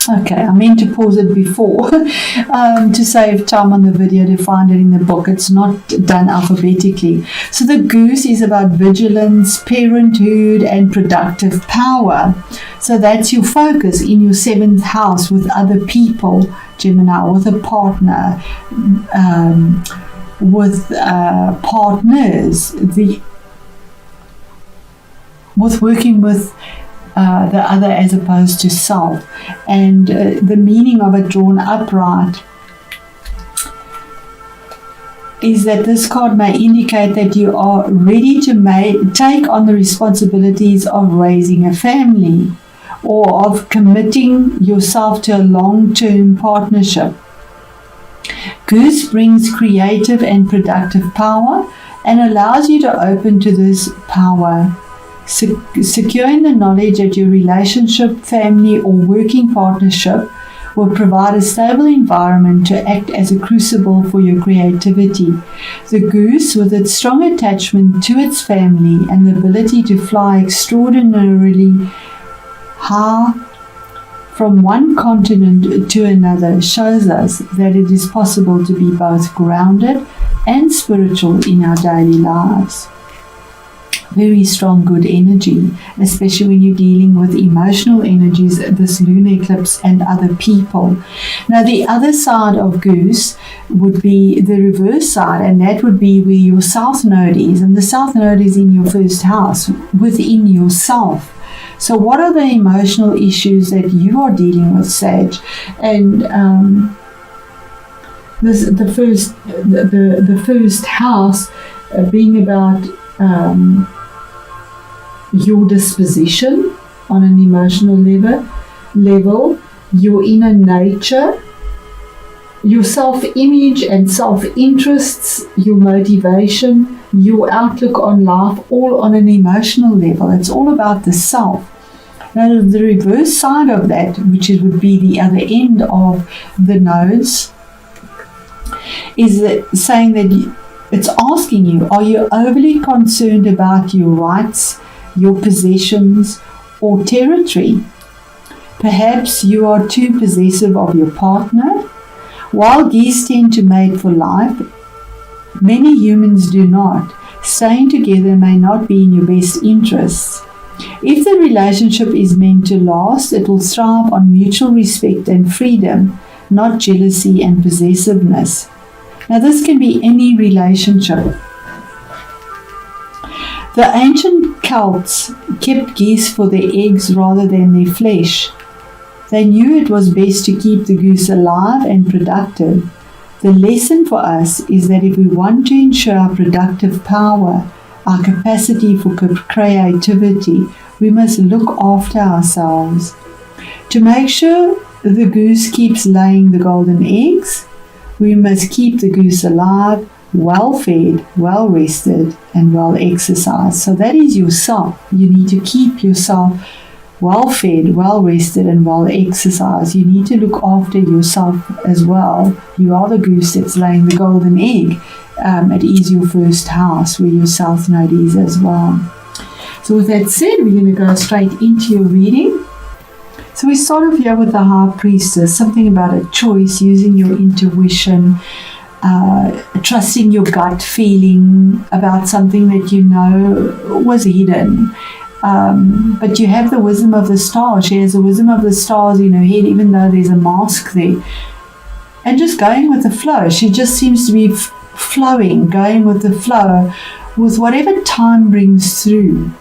Okay, I meant to pause it before to save time on the video to find it in the book. It's not done alphabetically. So the goose is about vigilance, parenthood, and productive power. So that's your focus in your 7th house with other people, Gemini, with a partner, with partners, with working with the other as opposed to self. And the meaning of it drawn upright is that this card may indicate that you are ready to take on the responsibilities of raising a family or of committing yourself to a long-term partnership. Goose brings creative and productive power and allows you to open to this power. Secure in the knowledge that your relationship, family, or working partnership will provide a stable environment to act as a crucible for your creativity. The goose, with its strong attachment to its family and the ability to fly extraordinarily high from one continent to another, shows us that it is possible to be both grounded and spiritual in our daily lives. Very strong, good energy, especially when you're dealing with emotional energies, this lunar eclipse and other people. Now, the other side of goose would be the reverse side, and that would be where your south node is. And the south node is in your 1st house, within yourself. So what are the emotional issues that you are dealing with, Sag? And the first house being about your disposition on an emotional level, your inner nature, your self-image and self-interests, your motivation, your outlook on life, all on an emotional level. It's all about the self. Now, the reverse side of that, which would be the other end of the nodes, is saying that it's asking you, are you overly concerned about your rights, your possessions, or territory? Perhaps you are too possessive of your partner. While geese tend to mate for life, many humans do not. Staying together may not be in your best interests. If the relationship is meant to last, it will thrive on mutual respect and freedom, not jealousy and possessiveness. Now, this can be any relationship. The ancient Celts kept geese for their eggs rather than their flesh. They knew it was best to keep the goose alive and productive. The lesson for us is that if we want to ensure our productive power, our capacity for creativity, we must look after ourselves. To make sure the goose keeps laying the golden eggs, we must keep the goose alive, well-fed, well-rested, and well-exercised. So that is yourself. You need to keep yourself well-fed, well-rested, and well-exercised. You need to look after yourself as well. You are the goose that's laying the golden egg. It is your 1st house where your south node is as well. So with that said, we're going to go straight into your reading. So we start off here with the High Priestess, something about a choice, using your intuition, trusting your gut feeling about something that you know was hidden. But you have the wisdom of the stars. She has the wisdom of the stars in her head, even though there's a mask there. And just going with the flow. She just seems to be flowing, going with the flow, with whatever time brings through.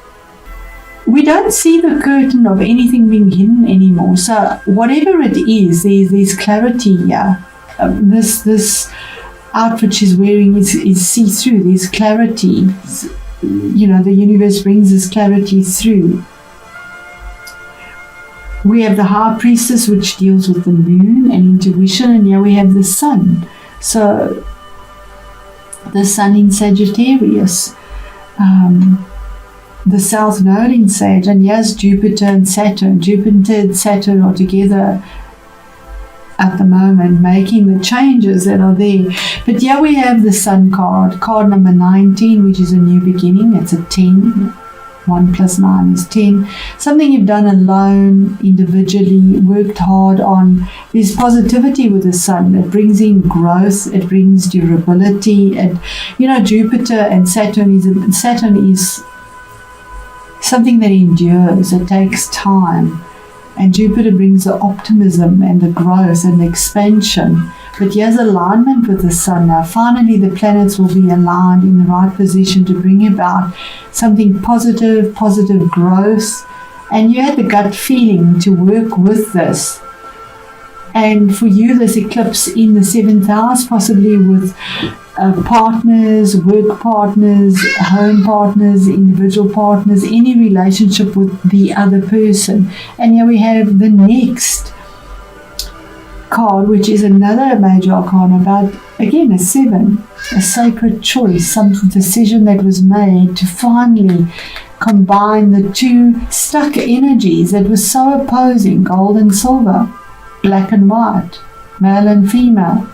We don't see the curtain of anything being hidden anymore. So whatever it is, there's clarity here. This outfit she's wearing is see-through. There's clarity. You know, the universe brings this clarity through. We have the High Priestess, which deals with the moon and intuition, and here we have the sun. So the sun in Sagittarius, the south node in Sag, and here's Jupiter and Saturn. Jupiter and Saturn are together at the moment, making the changes that are there. But here we have the sun card number 19, which is a new beginning. It's a 10. 1 plus 9 is 10. Something you've done alone, individually, worked hard on. There's positivity with the sun. It brings in growth. It brings durability. And Jupiter and Saturn is something that endures. It takes time. And Jupiter brings the optimism and the growth and the expansion. But here's alignment with the sun now. Finally, the planets will be aligned in the right position to bring about something positive growth. And you had the gut feeling to work with this. And for you, this eclipse in the 7th house, possibly with partners, work partners, home partners, individual partners, any relationship with the other person. And here we have the next card, which is another major arcana about, again, a 7, a sacred choice, some decision that was made to finally combine the two stuck energies that were so opposing, gold and silver, black and white, male and female.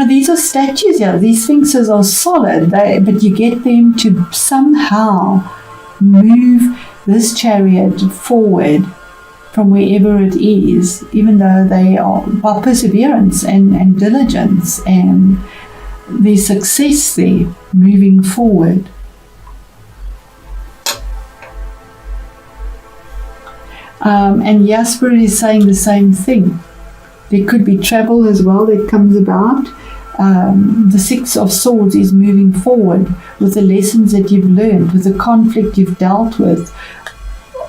These are statues here. These sphinxes are solid, but you get them to somehow move this chariot forward from wherever it is, even though they are by perseverance and diligence, and there's success there moving forward. And Jasper is saying the same thing. There could be travel as well that comes about. The 6 of Swords is moving forward with the lessons that you've learned, with the conflict you've dealt with.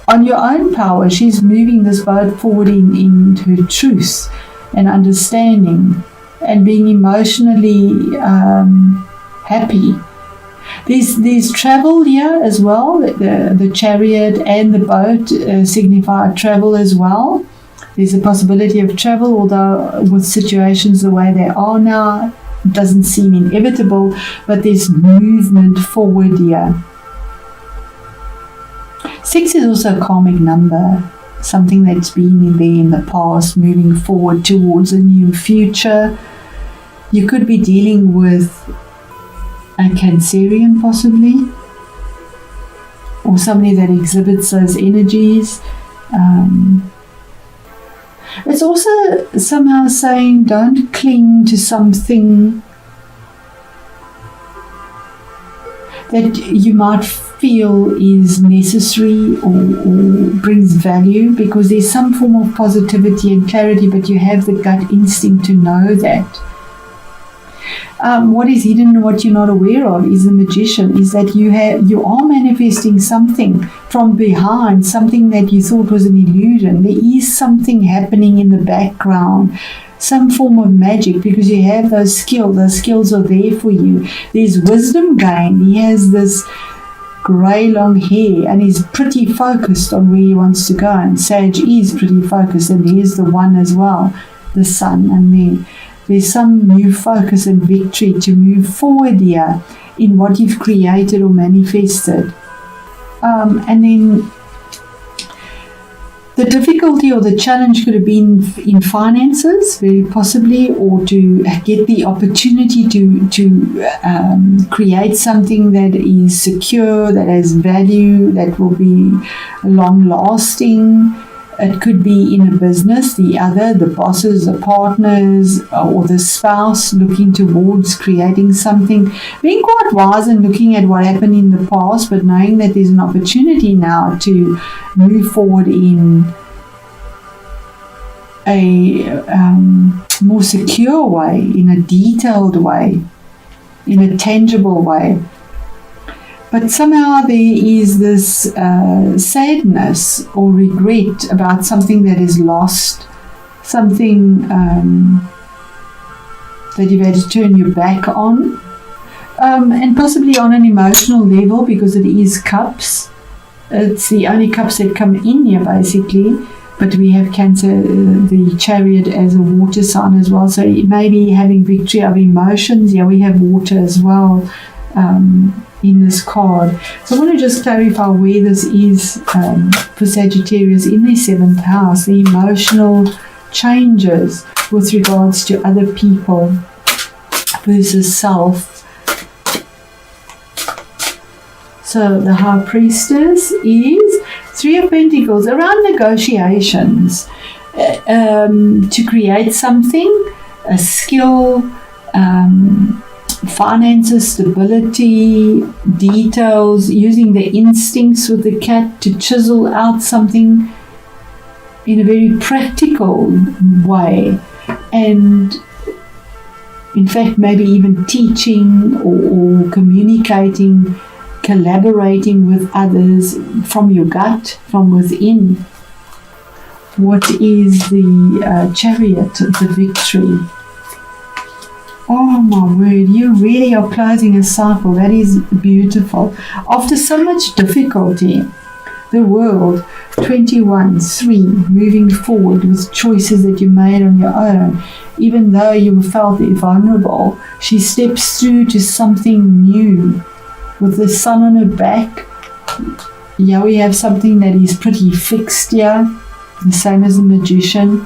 On your own power, she's moving this boat forward in her truth and understanding and being emotionally happy. There's travel here as well. The chariot and the boat signify travel as well. There's a possibility of travel, although with situations the way they are now, it doesn't seem inevitable, but there's movement forward here. 6 is also a karmic number, something that's been in there in the past, moving forward towards a new future. You could be dealing with a Cancerian possibly, or somebody that exhibits those energies. It's also somehow saying don't cling to something that you might feel is necessary or brings value, because there's some form of positivity and clarity, but you have the gut instinct to know that. What is hidden and what you're not aware of is the Magician, is that you are manifesting something from behind, something that you thought was an illusion. There is something happening in the background, some form of magic, because you have those skills. Those skills are there for you. There's wisdom gained. He has this grey long hair and he's pretty focused on where he wants to go, and Sag is pretty focused, and there's the one as well, the sun, and there's some new focus and victory to move forward here in what you've created or manifested. And then the difficulty or the challenge could have been in finances, very possibly, or to get the opportunity to create something that is secure, that has value, that will be long-lasting. It could be in a business, the bosses, the partners, or the spouse looking towards creating something. Being quite wise and looking at what happened in the past, but knowing that there's an opportunity now to move forward in a more secure way, in a detailed way, in a tangible way. But somehow there is this sadness or regret about something that is lost, something that you've had to turn your back on, and possibly on an emotional level, because it is cups. It's the only cups that come in here, basically. But we have Cancer, the chariot, as a water sign as well. So maybe having victory of emotions. Yeah, we have water as well in this card. So I want to just clarify where this is for Sagittarius in their 7th house, the emotional changes with regards to other people versus self. So the High Priestess is 3 of Pentacles, around negotiations, to create something, a skill, finances, stability, details, using the instincts with the cat to chisel out something in a very practical way, and in fact maybe even teaching or communicating, collaborating with others from your gut, from within. What is the Chariot, the Victory? Oh my word, you really are closing a cycle. That is beautiful. After so much difficulty, the World, 21-3, moving forward with choices that you made on your own. Even though you felt vulnerable, she steps through to something new. With the sun on her back, yeah, we have something that is pretty fixed here, the same as the Magician.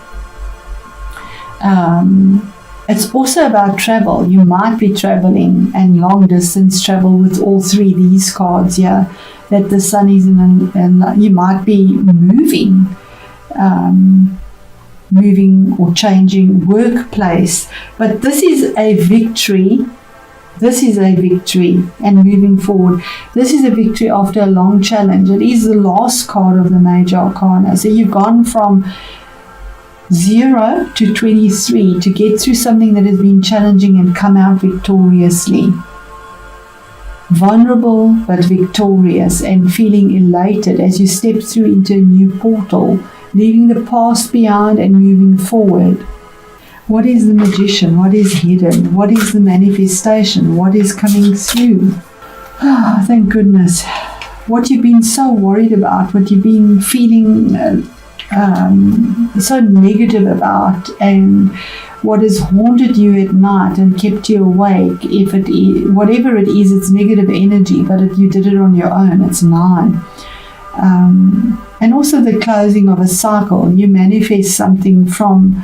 It's also about travel. You might be traveling, and long distance travel with all 3 of these cards here. That the sun is in, and you might be moving or changing workplace. But this is a victory. This is a victory, and moving forward. This is a victory after a long challenge. It is the last card of the Major Arcana. So you've gone from 0 to 23 to get through something that has been challenging and come out victoriously. Vulnerable but victorious, and feeling elated as you step through into a new portal, leaving the past behind and moving forward. What is the Magician? What is hidden? What is the manifestation? What is coming through? Ah, thank goodness. What you've been so worried about, what you've been feeling so negative about, and what has haunted you at night and kept you awake, if it is, whatever it is, it's negative energy, but if you did it on your own, it's 9. And also the closing of a cycle. You manifest something from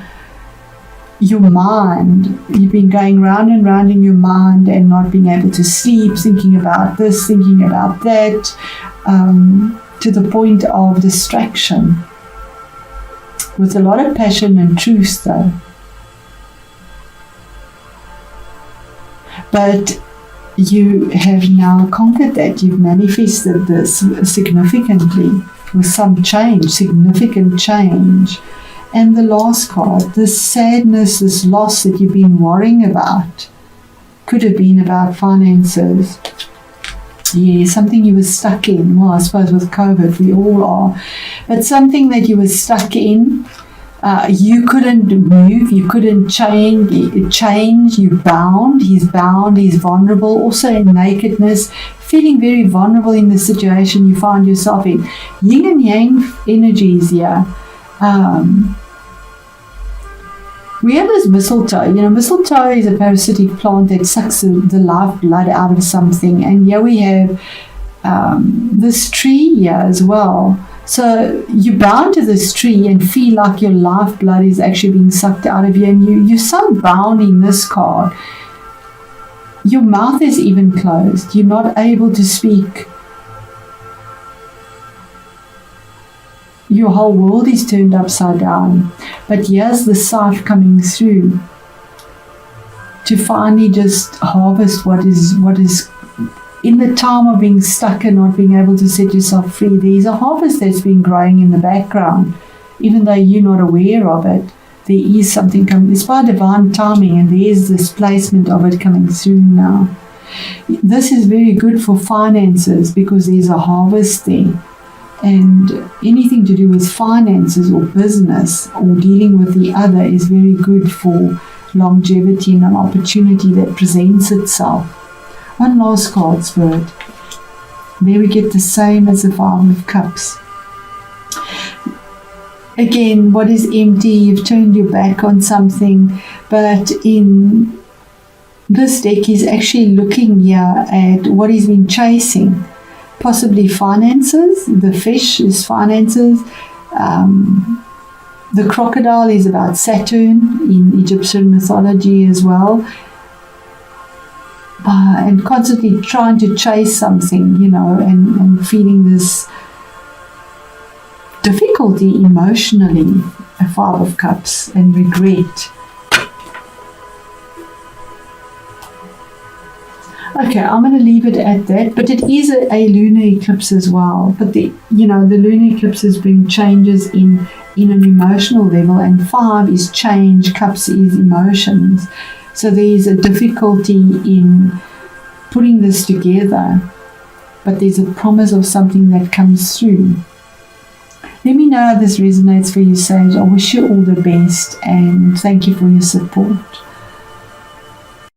your mind. You've been going round and round in your mind and not being able to sleep, thinking about this, thinking about that, to the point of distraction. With a lot of passion and truth, though. But you have now conquered that. You've manifested this significantly with some change, significant change. And the last card, this sadness, this loss that you've been worrying about, could have been about finances. Yeah, something you were stuck in. Well, I suppose with COVID, we all are. But something that you were stuck in. You couldn't move, you couldn't change, you bound, he's vulnerable, also in nakedness, feeling very vulnerable in the situation you find yourself in. Yin and Yang energies here. We have this mistletoe. Mistletoe is a parasitic plant that sucks the lifeblood out of something. And here we have this tree here as well. So you're bound to this tree and feel like your lifeblood is actually being sucked out of you, and you're so bound in this card. Your mouth is even closed. You're not able to speak. Your whole world is turned upside down. But here's the scythe coming through to finally just harvest what is in the time of being stuck and not being able to set yourself free. There's a harvest that's been growing in the background, even though you're not aware of it. There is something coming. It's by divine timing, and there's this placement of it coming through now. This is very good for finances because there's a harvest there. And anything to do with finances or business or dealing with the other is very good for longevity and an opportunity that presents itself. One last card, Spirit. There we get the same as the 5 of Cups. Again, what is empty? You've turned your back on something, but in this deck is actually looking here at what he's been chasing. Possibly finances. The fish is finances. The crocodile is about Saturn in Egyptian mythology as well. and constantly trying to chase something, and feeling this difficulty emotionally, a Five of Cups, and regret. Okay, I'm going to leave it at that, but it is a lunar eclipse as well. But the lunar eclipses bring changes in an emotional level, and 5 is change, cups is emotions. So there is a difficulty in putting this together, but there's a promise of something that comes through. Let me know how this resonates for you, Sage. I wish you all the best, and thank you for your support.